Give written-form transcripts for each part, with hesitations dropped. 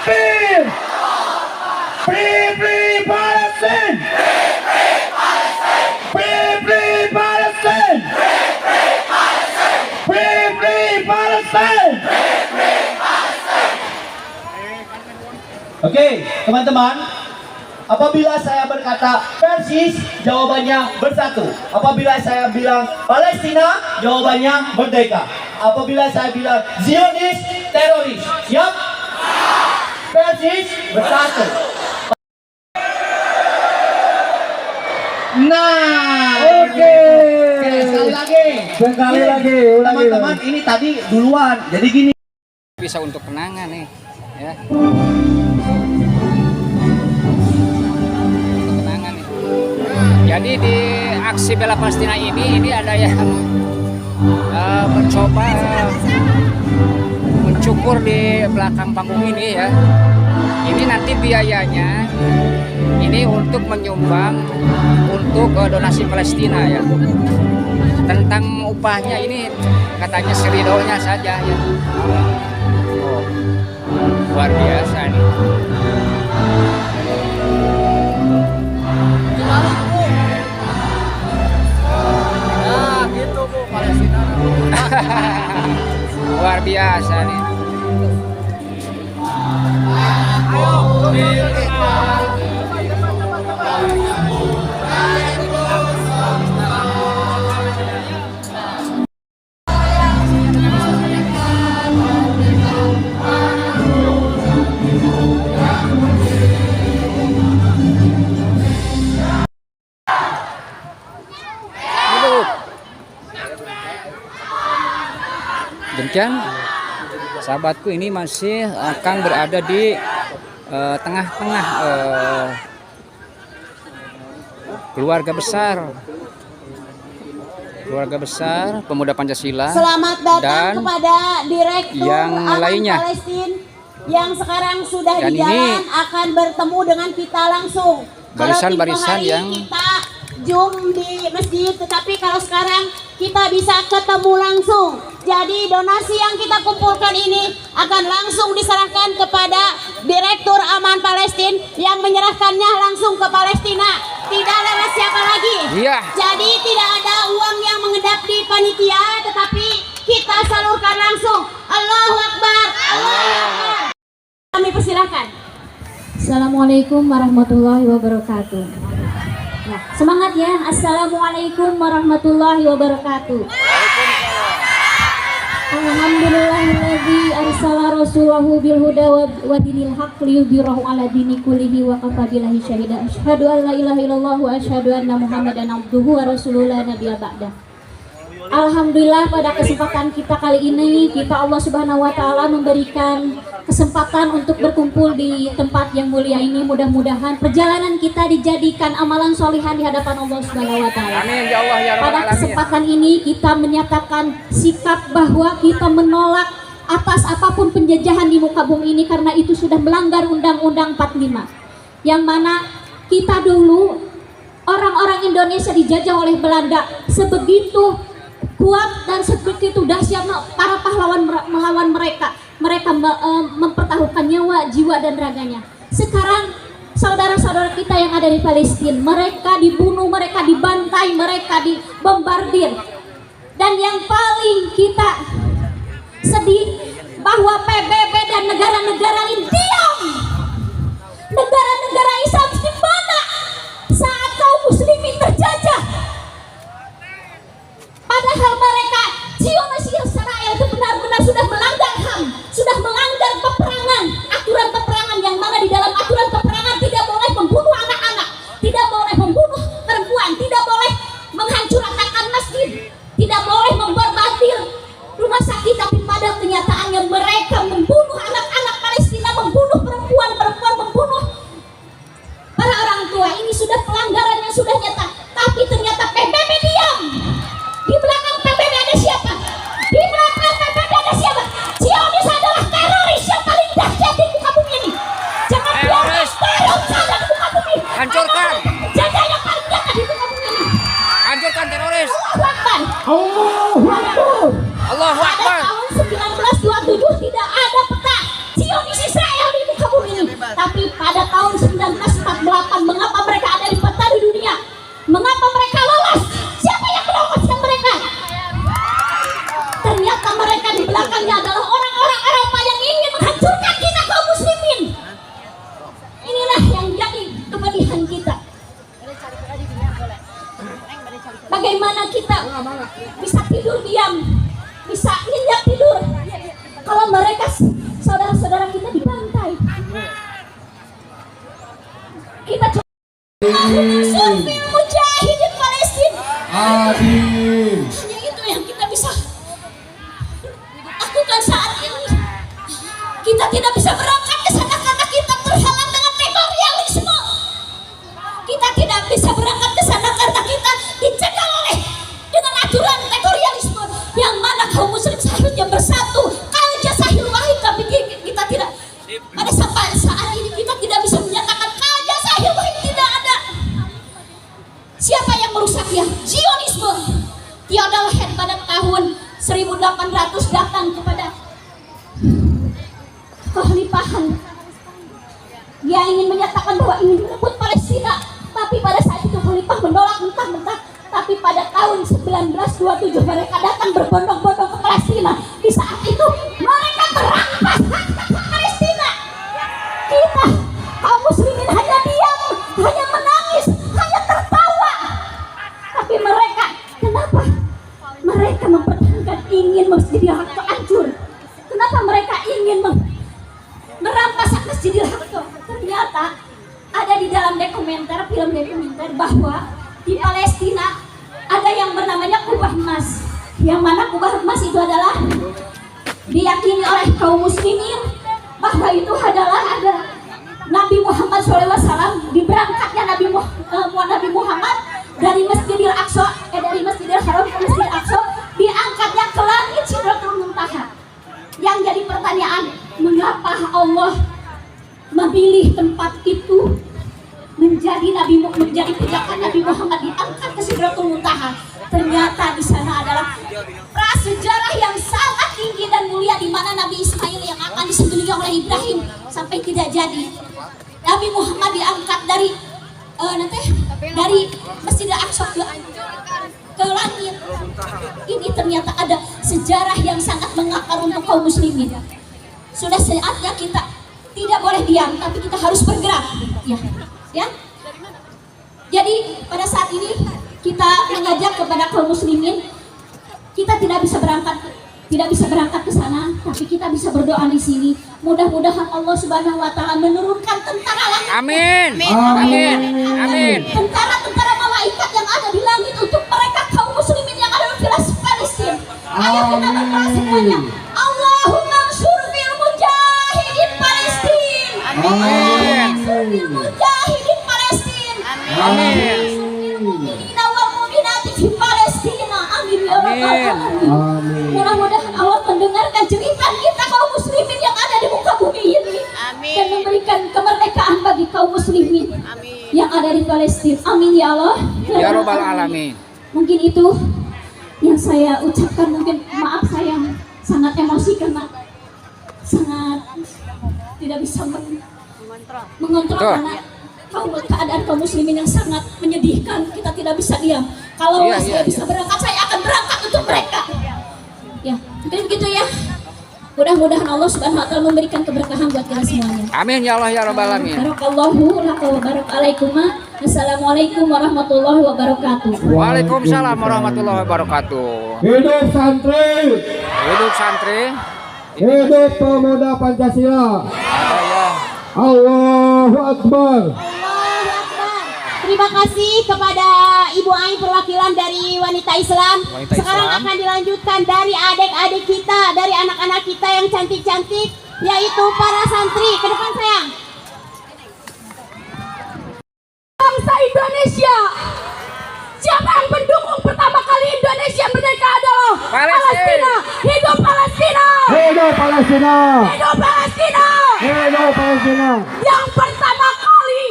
takbir. Free, free Palestine. Free, free Palestine. Free, free Palestine. Oke, teman-teman. Apabila saya berkata Persis, jawabannya bersatu. Apabila saya bilang Palestina, jawabannya merdeka. Apabila saya bilang Zionis, teroris. Siap? Persis, bersatu. Nah, oke. Sekali lagi. Teman-teman, ini tadi duluan. Jadi gini. Bisa untuk kenangan nih, ya. Jadi di aksi bela Palestina ini ada yang mencoba mencukur di belakang panggung ini ya. Ini nanti biayanya ini untuk menyumbang untuk donasi Palestina ya. Tentang upahnya ini katanya seridonya saja ya. Oh, luar biasa nih. Luar biasa nih. Demikian sahabatku, ini masih akan berada di tengah-tengah keluarga besar pemuda Pancasila. Selamat datang dan kepada Direktur yang Aman lainnya. Palestina yang sekarang sudah Dan di jalan akan bertemu dengan kita langsung. Barisan-barisan Kalau tempo hari yang kita Zoom di masjid, tetapi kalau sekarang kita bisa ketemu langsung. Jadi donasi yang kita kumpulkan ini akan langsung diserahkan kepada Direktur Aman Palestina yang menyerahkannya langsung ke Palestina. Tidak lewat siapa lagi. Iya. Jadi tidak ada uang yang mengedap di panitia, tetapi kita salurkan langsung. Allahu Akbar. Allahu Akbar. Kami persilakan. Assalamualaikum warahmatullahi wabarakatuh. Nah, semangat ya. Assalamualaikum warahmatullahi wabarakatuh. Alhamdulillahilladzi arsala rasulahu bil huda wa dinil haqq liyudhhirahu ala dini kullihi wa kafa billahi syahida. Asyhadu an la ilaha illallah wa asyhadu anna Muhammadan abduhu wa rasuluhu la nabiyya ba'dah. Alhamdulillah, pada kesempatan kita kali ini Allah Subhanahu wa taala memberikan kesempatan untuk berkumpul di tempat yang mulia ini. Mudah-mudahan perjalanan kita dijadikan amalan solihan di hadapan Allah Subhanahu wa taala. Amin ya Allah ya Rabbal Pada alamin. kesempatan ini kita menyatakan sikap bahwa kita menolak atas apapun penjajahan di muka bumi ini, karena itu sudah melanggar Undang-Undang 45, yang mana kita dulu orang-orang Indonesia dijajah oleh Belanda. Sebegitu kuat dan sebegitu dahsyat para pahlawan melawan mereka. Mereka mempertaruhkan nyawa, jiwa dan raganya. Sekarang saudara-saudara kita yang ada di Palestina, mereka dibunuh, mereka dibantai, mereka dibombardir. Dan yang paling kita sedih bahwa PBB dan negara-negara lain diam. Negara-negara Islam di mana saat kaum muslimin terjajah? Padahal mereka Zionis Israel itu benar-benar sudah melanggar HAM, sudah melanggar peperangan, aturan peperangan, yang mana di dalam aturan peperangan tidak boleh membunuh anak-anak, tidak boleh membunuh perempuan, tidak boleh menghancurkan masjid, tidak boleh memborbardir rumah sakit, tapi pada kenyataannya mereka membunuh saudara-saudara kita dibantai. Kita surfil mujahidin Palestina. Adil. Hanya itu yang kita bisa lakukan saat ini. Kita tidak bisa berangkat ke sana karena kita terhalang dengan tektorialisme. Kita tidak bisa berangkat ke sana karena kita dicekal oleh dengan aturan tektorialisme yang mana kaum muslim seharusnya bersatu. Kalau jasahil wahid, tapi kita tidak. Pada sampai saat ini kita tidak bisa menyatakan kalau jasahil wahid tidak ada. Siapa yang merusaknya? Zionisme. Theodor Herzl pada tahun 1800 datang kepada kekhalifahan. Dia ingin menyatakan bahwa ingin merebut Palestina, tapi pada saat itu khalifah menolak mentah-mentah. Tapi pada tahun 1927 mereka datang berbondong-bondong ke Palestina. Di saat itu mereka merampas hak Palestina. Kita kaum muslimin hanya diam, hanya menangis, hanya tertawa. Tapi mereka, kenapa? Mereka mempertahankan ingin Masjidil Aqsa hancur. Kenapa mereka ingin merampas hak Masjidil Aqsa? Ternyata ada di dalam film dokumenter bahwa di Palestina ada yang bernamanya kubah emas, yang mana kubah emas itu adalah diyakini oleh kaum muslimin bahwa itu adalah ada Nabi Muhammad SAW, diberangkatnya Nabi Muhammad dari Masjidil Aqsa, dari Masjidil Haram ke Masjidil Aqsa, diangkatnya ke langit Sidratul Muntaha. Yang jadi pertanyaan, mengapa Allah memilih tempat itu menjadi pijakan Nabi Muhammad diangkat ke Sidratul Muntaha? Ternyata di sana adalah prasejarah yang sangat tinggi dan mulia, di mana Nabi Ismail yang akan disembelih oleh Ibrahim sampai tidak jadi. Nabi Muhammad diangkat dari Masjidil Aqsa ke langit. Ini ternyata ada sejarah yang sangat mengakar untuk kaum muslimin. Sudah saatnya kita tidak boleh diam, tapi kita harus bergerak. Ya. Jadi pada saat ini kita mengajak kepada kaum muslimin, kita tidak bisa berangkat ke sana, tapi kita bisa berdoa di sini. Mudah-mudahan Allah Subhanahu wa taala menurunkan tentara langit. Amin. Amin. Amin. Tentara malaikat yang ada di langit untuk mereka kaum muslimin yang ada di Palestina. Ayo kita berdoa semuanya. Allahumma ansur fil mujahidin Palestina. Amin. Fil mujahidin Palestina. Amin. Mu'minina wal mu'minati fi Palestina. Amin ya rabbal alamin. Amin. Mudah-mudahan Allah mendengarkan cerita kita kaum muslimin yang ada di muka bumi ini. Amin. Dan memberikan kemerdekaan bagi kaum muslimin yang ada di Palestina. Amin ya Allah. Ya Rabbal Alamin. Mungkin itu yang saya ucapkan. Mungkin maaf saya sangat emosi karena sangat tidak bisa mengontrol karena keadaan kaum muslimin yang sangat menyedihkan. Kita tidak bisa diam. Kalau saya bisa berangkat, saya akan berangkat untuk mereka. Ya, mungkin begitu ya. Mudah-mudahan Allah Subhanahu wa taala memberikan keberkahan buat kita semuanya. Amin ya Allah ya Rabbal Alamin. Barakallahu laka wa barakalakum. Assalamualaikum warahmatullahi wabarakatuh. Waalaikumsalam warahmatullahi wabarakatuh. Hidup santri. Hidup santri. Hidup pemuda Pancasila. Ada ya. Allahu Akbar. Allahu Akbar. Terima kasih kepada Ibu Ai perwakilan dari wanita Islam. Sekarang akan dilanjutkan dari adik-adik kita, dari anak-anak kita yang cantik-cantik, yaitu para santri. Ke depan sayang. Bangsa Indonesia. Siapa yang mendukung pertama kali Indonesia merdeka adalah Palestina. Hidup Palestina. Hidup Palestina. Hidup Palestina. Hidup Palestina. Yang pertama kali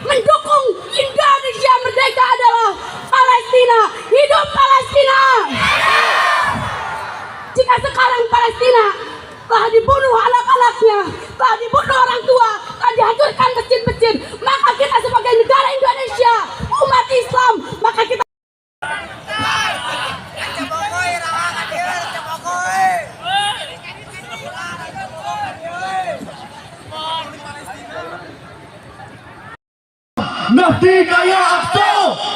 mendukung Indonesia merdeka adalah Palestina. Hidup Palestina. Jika sekarang Palestina telah dibunuh anak-anaknya, telah dibunuh orang tua, telah dihancurkan masjid-masjid, maka kita sebagai negara Indonesia, umat Islam, maka kita Nabi Gaya Aqsa.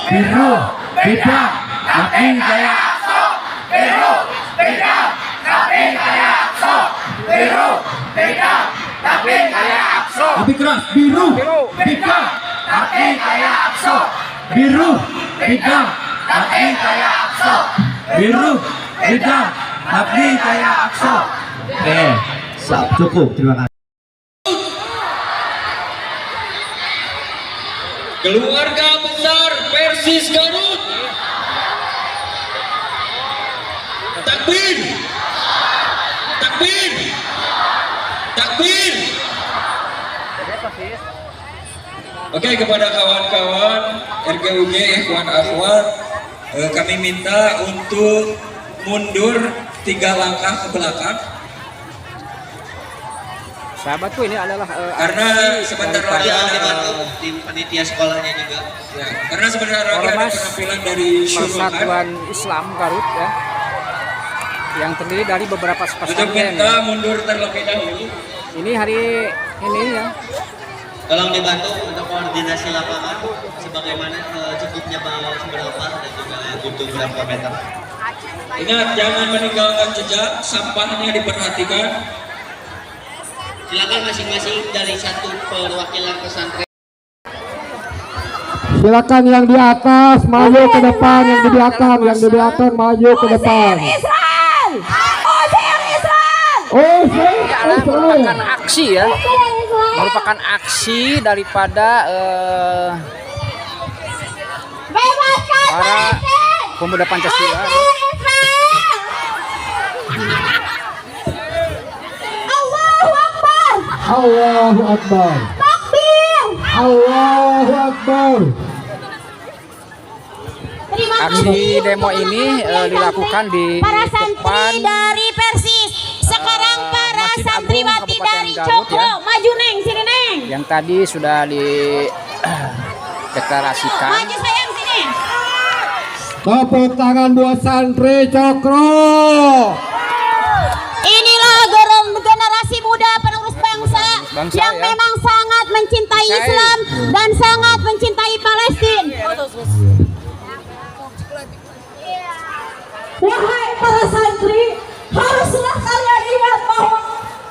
Biru, beda. Nabi Gaya Aqsa. Biru, beda. Nabi Gaya Aqsa. Biru, beda, tapi kayak Akso. Lebih keras. Biru. Beda, tapi kayak Akso. Biru. Beda, tapi kayak Akso. Biru. Hitam. Tapi kayak Akso. Oke. Cukup. Terima kasih. Keluarga besar Persis Garut. Takbir. Takbir. Takbir. Oke, kepada kawan-kawan RGUG ikhwan akhwat, kami minta untuk mundur 3 langkah ke belakang. Sahabatku, ini adalah Karena sebentar lagi ada tim panitia sekolahnya juga. ya, karena sebentar lagi ada Ormas penampilan dari Syuruhan. Persatuan Islam Garut ya, yang terdiri dari beberapa Untuk pesantren. minta mundur terlebih dahulu. Ini hari ini ya. Tolong dibantu untuk koordinasi lapangan sebagaimana cukupnya seberapa dan juga butuh berapa meter. Ingat, jangan meninggalkan jejak, sampahnya diperhatikan. Silakan masing-masing dari satu perwakilan pesantren. Silakan yang di atas maju ke depan, yang di belakang, yang di belakang maju ke depan. Israel! Usir Israel! Oh, Ini adalah merupakan aksi ya, merupakan aksi daripada Bebaskan para Palestina! pemuda Pancasila. Usir Israel! Allahu Akbar! Allahu Akbar. Takbir! Allahu Akbar. Terima Aksi kasih demo untuk ini anak-anak dilakukan di para depan santri dari Persis. Sekarang para Masjid Agung santriwati Kabupaten dari Garut, Cokro. ya. Maju Neng, sini Neng. yang tadi sudah dideklarasikan. Maju sayang sini. Tepuk tangan buat santri Cokro. Inilah generasi muda penerus bangsa, Bangsa, yang ya. memang sangat mencintai Saya. Islam dan sangat mencintai Palestina. Wahai para santri, haruslah kalian ingat bahwa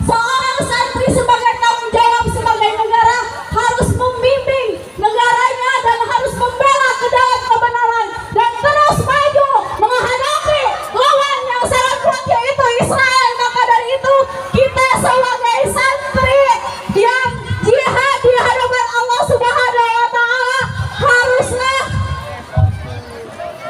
seorang santri sebagai tanggung jawab sebagai negara harus membimbing negaranya dan harus membela ke dalam kebenaran dan terus maju menghadapi lawan yang sangat kuat yaitu Israel. Maka dari itu kita sebagai santri yang jihad di hadapan Allah Subhanahu wa taala haruslah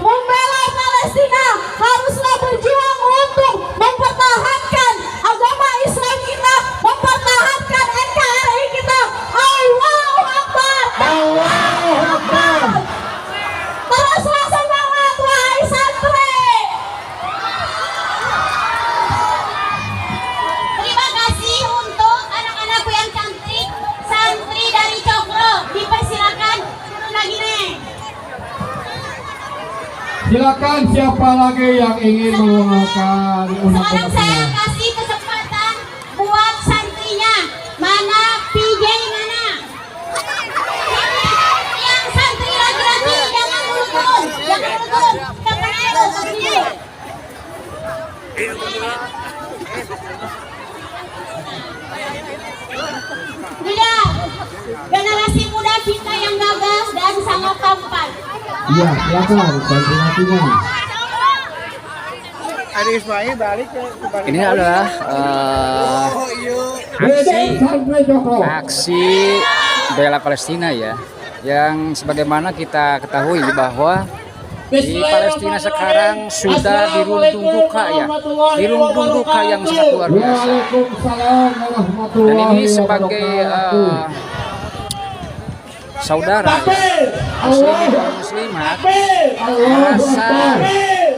membela Palestina, haruslah berjuang untuk mempertahankan agama Islam kita, mempertahankan NKRI kita. Allahu Akbar. Allahu Akbar. Teruslah semangat wahai santri. Terima kasih untuk anak-anakku yang cantik, santri dari Cokro. Dipersilakan turun lagi Neng. Silakan siapa lagi yang ingin menggunakan Sekarang saya undang-undang? kasih kesempatan buat santrinya. Mana PJ mana? Yang santri laki-laki jangan dulu turun, jangan dulu turun. Jangan dulu santri. Tidak, generasi muda kita yang gagah dan sangat tampan. Iya, silakan santri-santrinya. Ini adalah Beda santri Cokro. aksi bela Palestina ya, yang sebagaimana kita ketahui bahwa di Palestina sekarang sudah dirundung duka ya, dirundung duka yang sangat luar biasa. Waalaikumsalam Dan warahmatullahi ini sebagai wabarakatuh. saudara muslim dan muslimat Allahu merasa Akbar.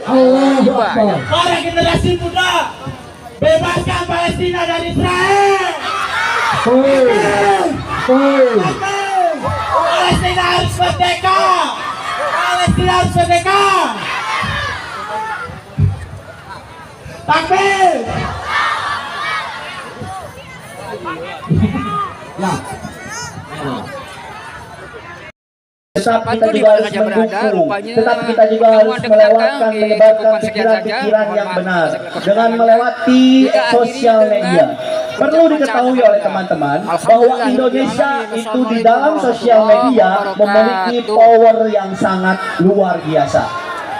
Allahu tiba ya, Akbar. Para generasi muda, bebaskan Palestina dari Israel. Palestina harus merdeka. Palestina harus merdeka. Takbir. Tetap kita Bantu di juga mana harus saja berada, mendukung. rupanya Tetap kita juga pertemuan harus dekat melewatkan, di menyebarkan cukupkan sekian saja. pikiran-pikiran Mohon yang maaf, benar saya kekurangan dengan waktu. melewati Kita akhiri sosial dengan media. Perlu diketahui oleh teman-teman bahwa Indonesia itu di dalam sosial media memiliki power yang sangat luar biasa.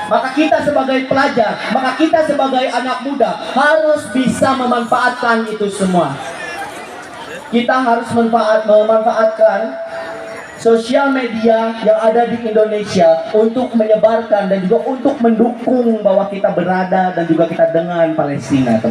Maka kita sebagai pelajar, maka kita sebagai anak muda harus bisa memanfaatkan itu semua. Kita harus memanfaatkan sosial media yang ada di Indonesia untuk menyebarkan dan juga untuk mendukung bahwa kita berada dan juga kita dengan Palestina.